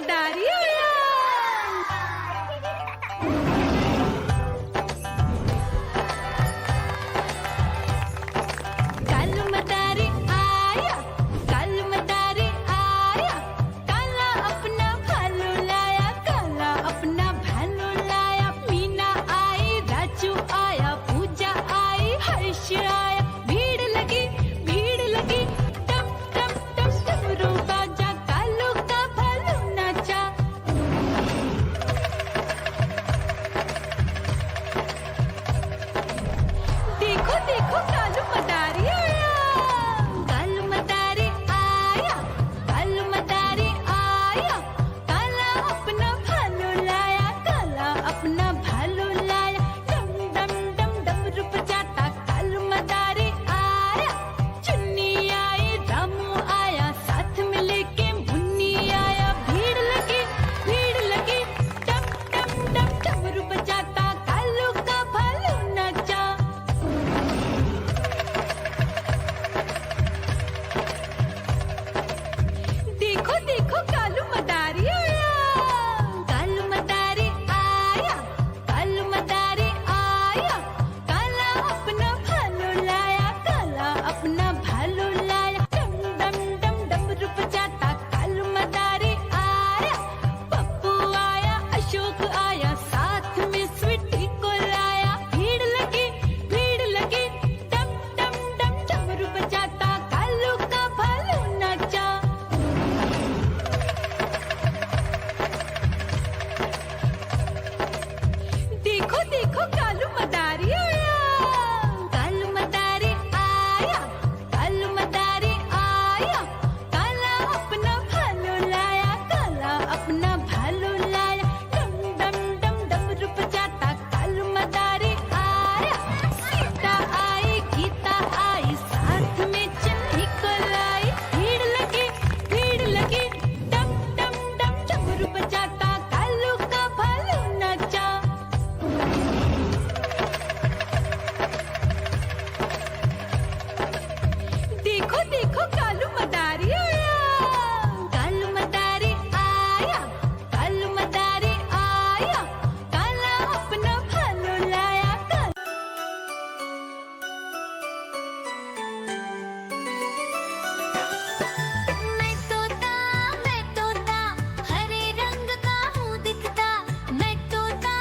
मदारी आया। कालू मदारी आया, कालू मदारी आया, काला अपना भालू लाया, काला अपना भालू लाया। मीना आई, राजू आया, पूजा आई, हर्ष आया। भीड़ लगी टम टम टम डमरू बाजा, कालू का भालू नाचा। देखो देखो कालू मदारी आया, कालू मदारी आया, कालू मदारी आया, काला अपना भालू लाया, काला अपना भालू लाया। डम डम डम डमरू बजाता कालू मदारी आया। चुन्नी आई, रामू आया, साथ में लेके मुन्नी आया। भीड़ लगी टम टम टम डमरू बजाता कालू का भालू नाचा। देखो देखो कालू मदारी आया, कालू मदारी आया, कालू मदारी आया, काला अपना भालू लाया, काला अपना भालू लाया। डम डम डम डमरू बजाता कालू मदारी आया। पप्पू आया, अशोक आया, साथ में स्वीटी को लाया। भीड़ लगी टम टम डम डमरू बजाता कालू का भालू नाचा। देखो देखो कालू मदारी आया, कालू मदारी आया, कालू मदारी आया, काला अपना भालू लाया, काला अपना भालू लाया। डम डम डम डमरू बजाता कालू मदारी आया। सीता आई, गीता आई, साथ में चन्नी को लाई। भीड़ लगी टम टम डम डमरू बजाता कालू का भालू नाचा। देखो देखो कालू मदारी आया, कालू मदारी आया, कालू मदारी आया, काला अपना भालू लाया। मैं तोता हरे रंग का हूँ दिखता। मैं तोता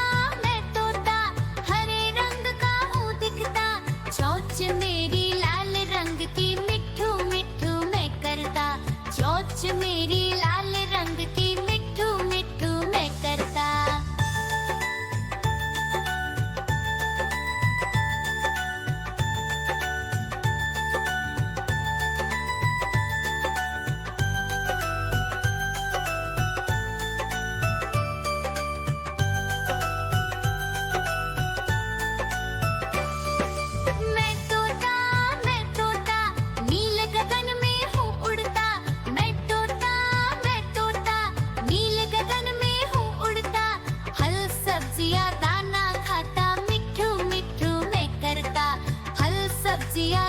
हरे रंग का हूँ दिखता। चोंच मेरी लाल रंग की मिठू मिठू मैं करता। चोंच मेरी लाल रंग की मिठू मिठू मैं करता। मैं तोता नील गगन में हूँ उड़ता। मैं तोता नील गगन में हूँ उड़ता। फल सब्जियाँ दाना खाता, मिठू मिठू मैं करता। फल सब्जियाँ